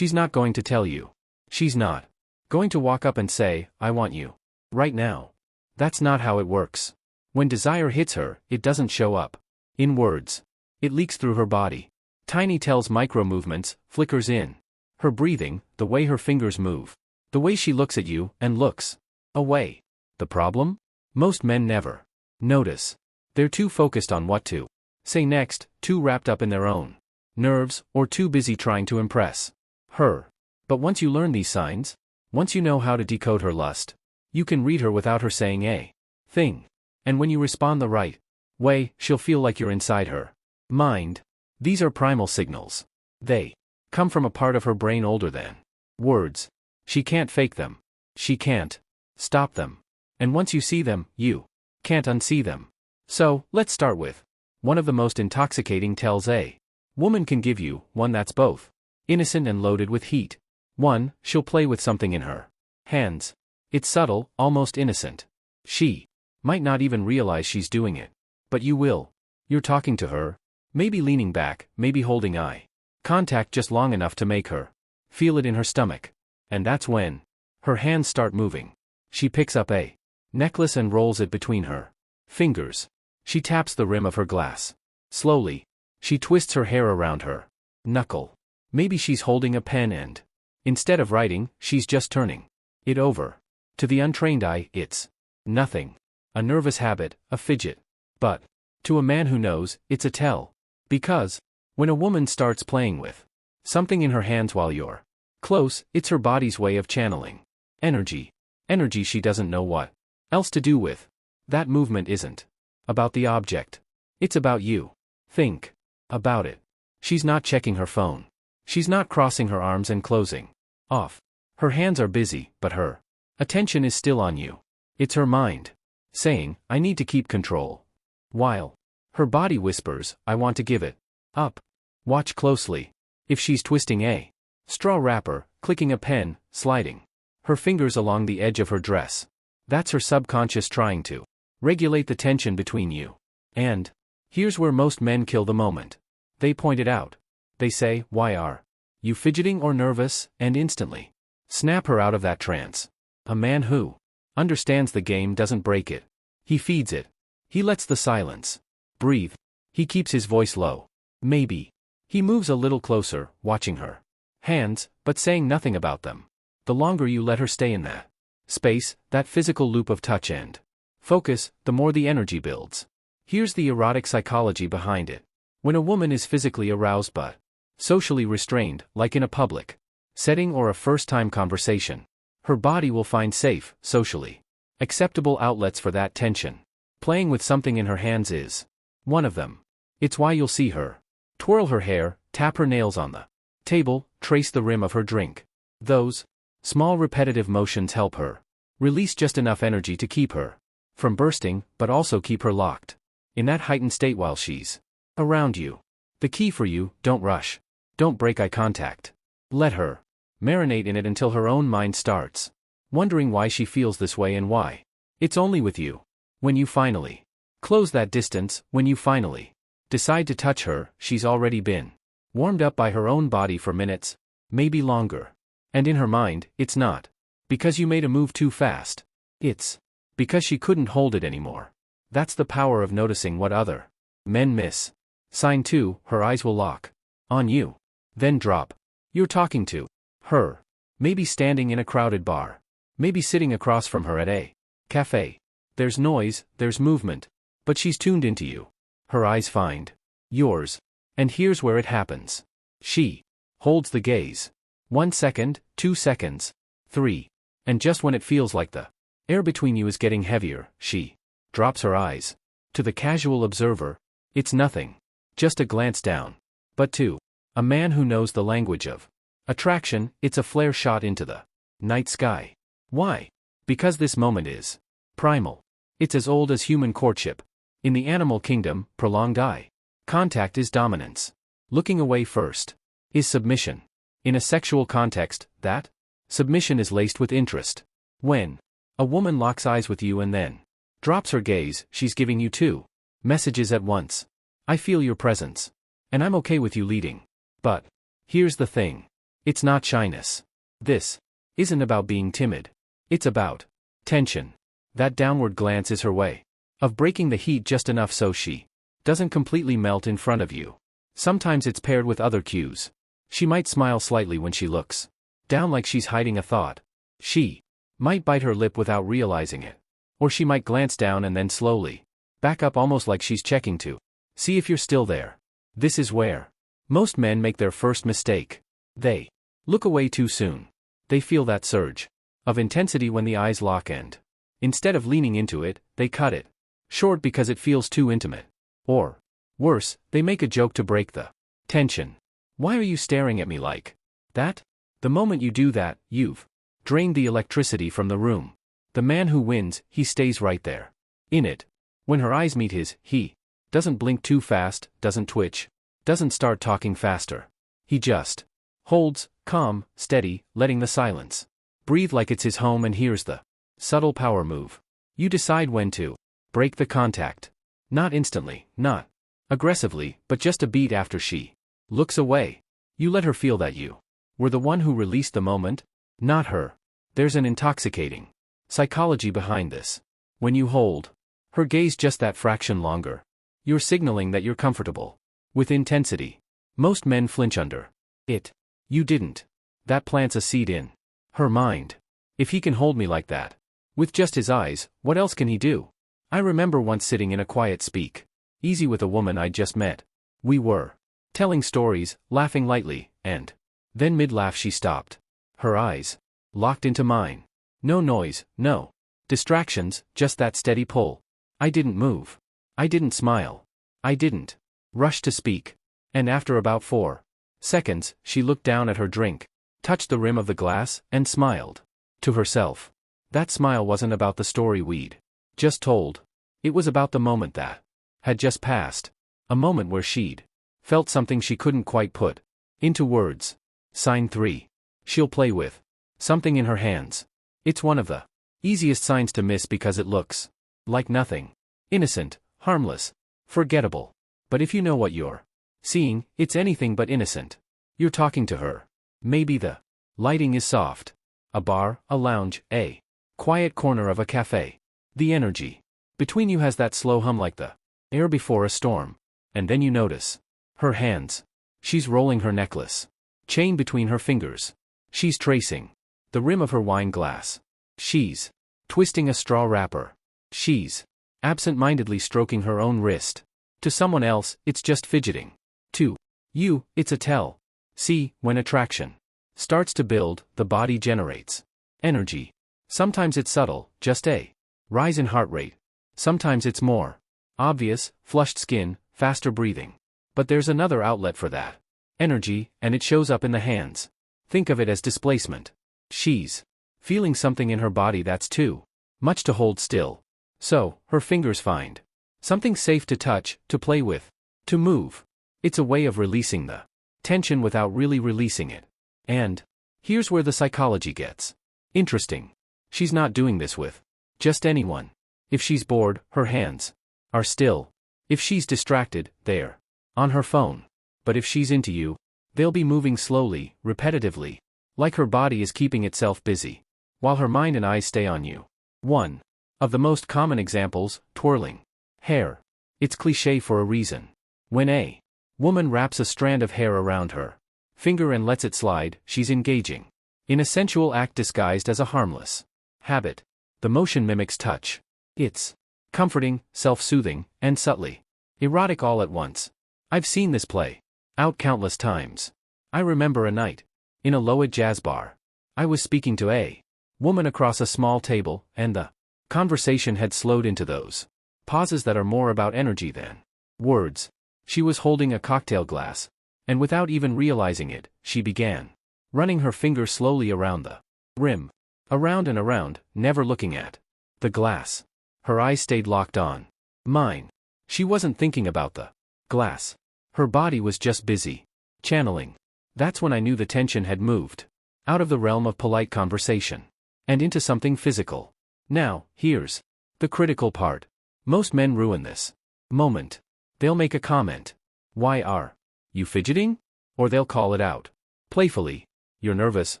She's not going to tell you. She's not going to walk up and say, I want you. Right now. That's not how it works. When desire hits her, it doesn't show up in words. It leaks through her body. Tiny tells micro-movements, flickers in her breathing, the way her fingers move, the way she looks at you and looks away. The problem? Most men never notice. They're too focused on what to say next, too wrapped up in their own nerves, or too busy trying to impress her. But once you learn these signs, once you know how to decode her lust, you can read her without her saying a thing. And when you respond the right way, she'll feel like you're inside her mind. These are primal signals. They come from a part of her brain older than words. She can't fake them. She can't stop them. And once you see them, you can't unsee them. So, let's start with one of the most intoxicating tells a woman can give you, one that's both innocent and loaded with heat. One, she'll play with something in her hands. It's subtle, almost innocent. She might not even realize she's doing it. But you will. You're talking to her, maybe leaning back, maybe holding eye contact just long enough to make her feel it in her stomach. And that's when her hands start moving. She picks up a necklace and rolls it between her fingers. She taps the rim of her glass. Slowly, she twists her hair around her knuckle. Maybe she's holding a pen and, instead of writing, she's just turning it over. To the untrained eye, it's nothing. A nervous habit, a fidget. But to a man who knows, it's a tell. Because when a woman starts playing with something in her hands while you're close, it's her body's way of channeling energy. Energy she doesn't know what else to do with. That movement isn't about the object. It's about you. Think about it. She's not checking her phone. She's not crossing her arms and closing off. Her hands are busy, but her attention is still on you. It's her mind saying, I need to keep control. While her body whispers, I want to give it up. Watch closely. If she's twisting a straw wrapper, clicking a pen, sliding her fingers along the edge of her dress, that's her subconscious trying to regulate the tension between you. And here's where most men kill the moment. They point it out. They say, why are you fidgeting or nervous? And instantly snap her out of that trance. A man who understands the game doesn't break it. He feeds it. He lets the silence breathe. He keeps his voice low. Maybe he moves a little closer, watching her hands, but saying nothing about them. The longer you let her stay in that space, that physical loop of touch and focus, the more the energy builds. Here's the erotic psychology behind it. When a woman is physically aroused but socially restrained, like in a public setting or a first-time conversation, her body will find safe, socially acceptable outlets for that tension. Playing with something in her hands is one of them. It's why you'll see her twirl her hair, tap her nails on the table, trace the rim of her drink. Those small repetitive motions help her release just enough energy to keep her from bursting, but also keep her locked in that heightened state while she's around you. The key for you, don't rush. Don't break eye contact. Let her marinate in it until her own mind starts wondering why she feels this way and why it's only with you. When you finally close that distance, when you finally decide to touch her, she's already been warmed up by her own body for minutes, maybe longer. And in her mind, it's not because you made a move too fast. It's because she couldn't hold it anymore. That's the power of noticing what other men miss. Sign 2, her eyes will lock on you. Then drop. You're talking to her. Maybe standing in a crowded bar. Maybe sitting across from her at a cafe. There's noise, there's movement. But she's tuned into you. Her eyes find yours. And here's where it happens. She holds the gaze. 1 second, 2 seconds, 3. And just when it feels like the air between you is getting heavier, she drops her eyes. To the casual observer, it's nothing. Just a glance down. But to a man who knows the language of attraction, it's a flare shot into the night sky. Why? Because this moment is primal. It's as old as human courtship. In the animal kingdom, prolonged eye contact is dominance. Looking away first is submission. In a sexual context, that submission is laced with interest. When a woman locks eyes with you and then drops her gaze, she's giving you 2 messages at once. I feel your presence. And I'm okay with you leading. But here's the thing. It's not shyness. This isn't about being timid. It's about tension. That downward glance is her way of breaking the heat just enough so she doesn't completely melt in front of you. Sometimes it's paired with other cues. She might smile slightly when she looks down like she's hiding a thought. She might bite her lip without realizing it. Or she might glance down and then slowly back up almost like she's checking to see if you're still there. This is where most men make their first mistake. They look away too soon. They feel that surge of intensity when the eyes lock and instead of leaning into it, they cut it short because it feels too intimate. Or worse, they make a joke to break the tension. Why are you staring at me like that? The moment you do that, you've drained the electricity from the room. The man who wins, he stays right there in it. When her eyes meet his, he doesn't blink too fast, doesn't twitch, doesn't start talking faster. He just holds, calm, steady, letting the silence breathe like it's his home, and here's the subtle power move. You decide when to break the contact. Not instantly, not aggressively, but just a beat after she looks away. You let her feel that you were the one who released the moment, not her. There's an intoxicating psychology behind this. When you hold her gaze just that fraction longer, you're signaling that you're comfortable with intensity. Most men flinch under it. You didn't. That plants a seed in her mind. If he can hold me like that, with just his eyes, what else can he do? I remember once sitting in a quiet speak easy with a woman I'd just met. We were telling stories, laughing lightly, and then mid-laugh she stopped. Her eyes locked into mine. No noise, no distractions, just that steady pull. I didn't move. I didn't smile. I didn't rush to speak. And after about 4 seconds, she looked down at her drink, touched the rim of the glass, and smiled to herself. That smile wasn't about the story we'd just told. It was about the moment that had just passed. A moment where she'd felt something she couldn't quite put into words. Sign 3. She'll play with something in her hands. It's one of the easiest signs to miss because it looks like nothing. Innocent, harmless, forgettable. But if you know what you're seeing, it's anything but innocent. You're talking to her. Maybe the lighting is soft. A bar, a lounge, a quiet corner of a cafe. The energy between you has that slow hum like the air before a storm. And then you notice her hands. She's rolling her necklace chain between her fingers. She's tracing the rim of her wine glass. She's twisting a straw wrapper. She's absent-mindedly stroking her own wrist. To someone else, it's just fidgeting. To you, it's a tell. See, when attraction starts to build, the body generates energy. Sometimes it's subtle, just a rise in heart rate. Sometimes it's more obvious, flushed skin, faster breathing. But there's another outlet for that energy, and it shows up in the hands. Think of it as displacement. She's feeling something in her body that's too much to hold still. So, her fingers find something safe to touch, to play with, to move. It's a way of releasing the tension without really releasing it. And here's where the psychology gets interesting. She's not doing this with just anyone. If she's bored, her hands are still. If she's distracted, they're on her phone. But if she's into you, they'll be moving slowly, repetitively, like her body is keeping itself busy, while her mind and eyes stay on you. One of the most common examples, twirling hair. It's cliché for a reason. When a woman wraps a strand of hair around her finger and lets it slide, she's engaging in a sensual act disguised as a harmless habit. The motion mimics touch. It's comforting, self-soothing, and subtly erotic all at once. I've seen this play out countless times. I remember a night in a low-end jazz bar. I was speaking to a woman across a small table, and the conversation had slowed into those pauses that are more about energy than words. She was holding a cocktail glass, and without even realizing it, she began running her finger slowly around the rim, around and around, never looking at the glass. Her eyes stayed locked on mine. She wasn't thinking about the glass. Her body was just busy channeling. That's when I knew the tension had moved out of the realm of polite conversation and into something physical. Now, here's the critical part. Most men ruin this moment. They'll make a comment. Why are you fidgeting? Or they'll call it out playfully. You're nervous,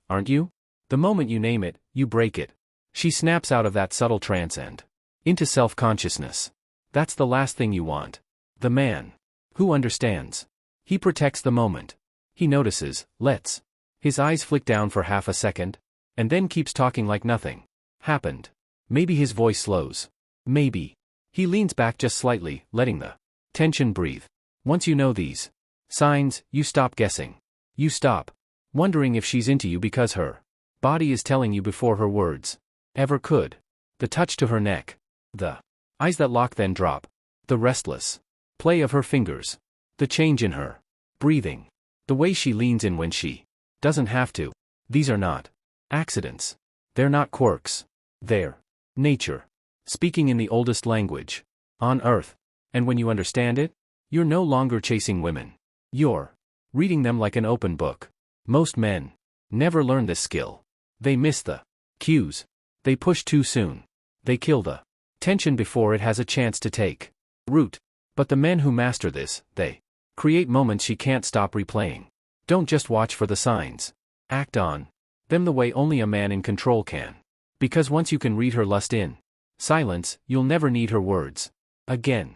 aren't you? The moment you name it, you break it. She snaps out of that subtle trance and into self-consciousness. That's the last thing you want. The man who understands. He protects the moment. He notices, lets his eyes flick down for half a second, and then keeps talking like nothing happened. Maybe his voice slows. Maybe he leans back just slightly, letting the tension breathe. Once you know these signs, you stop guessing. You stop wondering if she's into you because her body is telling you before her words ever could. The touch to her neck. The eyes that lock then drop. The restless play of her fingers. The change in her breathing. The way she leans in when she doesn't have to. These are not accidents. They're not quirks. They're nature. Speaking in the oldest language on earth. And when you understand it, you're no longer chasing women. You're reading them like an open book. Most men never learn this skill. They miss the cues. They push too soon. They kill the tension before it has a chance to take root. But the men who master this, they create moments she can't stop replaying. Don't just watch for the signs. Act on them the way only a man in control can. Because once you can read her lust in silence, you'll never need her words again.